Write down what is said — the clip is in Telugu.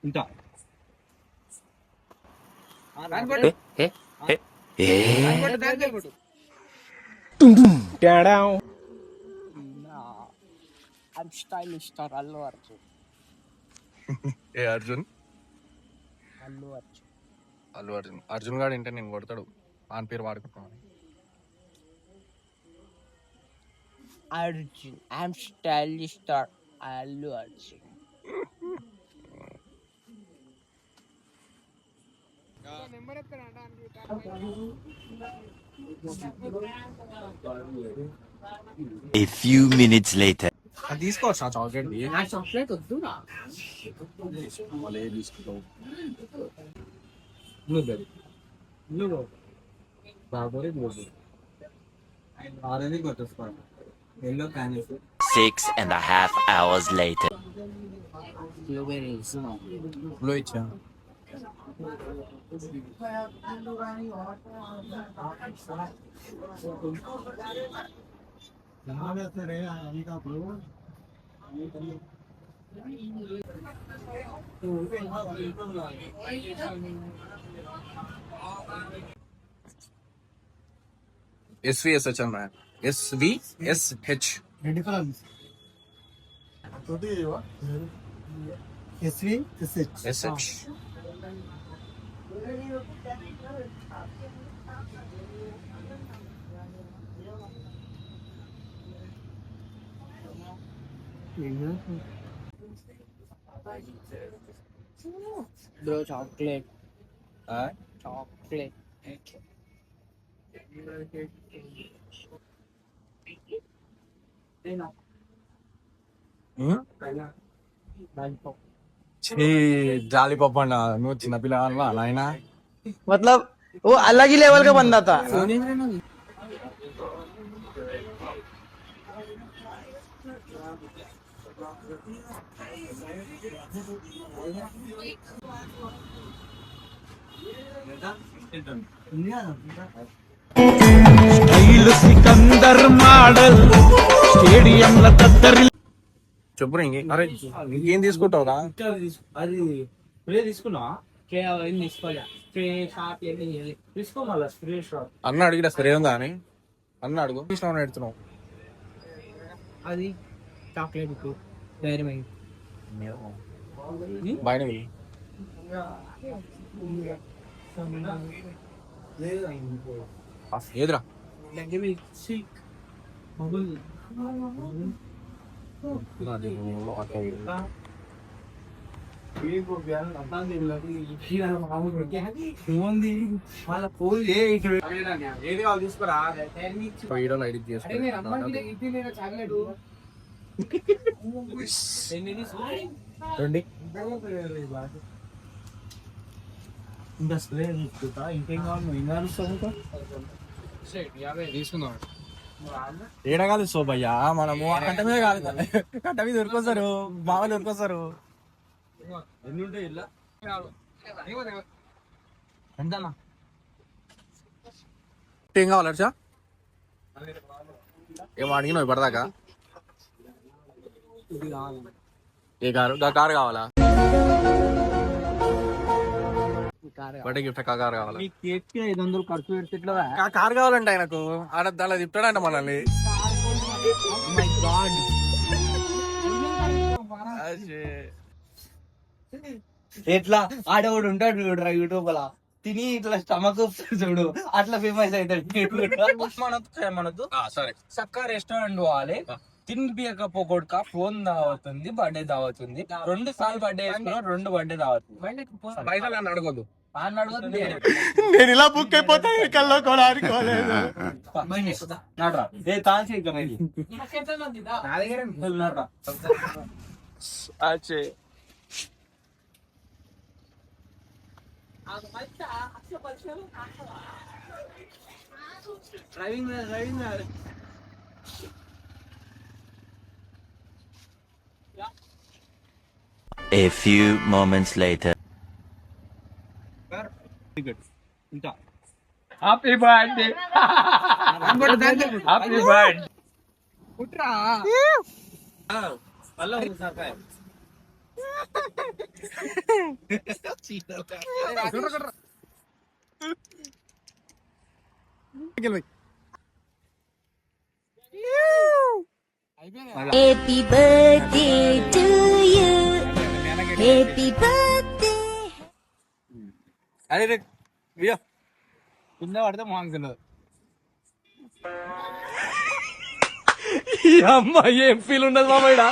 ఇంకా స్టైలిష్ స్టార్ అల్లు అర్జున్. ఏ అర్జున్? అల్లు అర్జున్. అల్లు అర్జున్. అర్జున్ గాడు ఏంటంటే నేను కొడతాడు ఆన్ పేరు వాడుకుంటామని. Arjun I'm stylish star Allu Arjun. A few minutes later. అది తీసుకోవచ్చు చాక్లెట్ చాక్లెట్ వద్దు తీసుకుంటావు. Six and a half hours later. లో ఇచ్చా SVSH అన్న SVSH. SH. Bro chocolate chocolate जाली पप्पा ना नो चिన్న పిల్లవాళ్ళ నాయనా मतलब वो अलग ही लेवल का बंदा था। సికందర్ మోడల్ స్టేడియం ల తద్దరి చెప్పు అరే ఇంకేం తీసుకుంటావురా? అది స్ప్రే తీసుకున్నా తీసుకోలే స్ప్రే షాప్ తీసుకో మళ్ళా స్ప్రే షాప్ అన్న అడిగిన స్ప్రే ఉందా అని అన్న అడుగు ఎడుతున్నావు అది చాక్లెట్ డైరీ మిల్క్ బయట ఏదిరా తీసుకురా వీడియోలో ఎడిట్ ఇంకా స్ప్రే తీసుకుంటా ఇంకేం కావాలి ఇంకా తీసుకుందాం. ఏడ కాదు శోభయ్య మనము కట్ట మీద కాదు కట్ట మీద దొరికొస్తారు బాగా దొరికొస్తారు. ఎన్ని ఉంటాయి ఇలా ఎంతన్నా ఏం కావాలి అర్చా? ఏం అడిగినావు ఇప్పటిదాకా? ఏ కారు కారు కావాలా? బర్త్డే గిఫ్ట్ కారు కావాలా? మీ కేక్ కి 500 ఖర్చు పెడితే ఇట్లా కారు కావాలంటే ఆయనకు ఆడ దానిలో తిప్పుతాడంట మనల్ని. ఎట్లా ఆడవాడు ఉంటాడు చూడరా యూట్యూబ్ లా తిని ఇట్లా స్టమక్ చూడు అట్లా ఫేమస్ అవుతాడు. మనదు సరే చక్క రెస్టారెంట్ పోవాలి తినిపించకపోకొడుక ఫోన్ దావతుంది బర్త్డే దావతుంది 2 సార్లు బర్త్డే వేసుకున్నాం 2 బర్త్డే దావతుంది పైసలు అని అడగొద్దు. నేను ఇలా బుక్ అయిపోతా కల్లో కూడా అనుకోలేదు. A few moments later. Happy birthday happy birthday Happy birthday to you. Happy birthday. అరే అయ్యో కింద పడితే మాంగుతున్నది అమ్మాయి ఏం ఫీల్ ఉండదు మామయ్య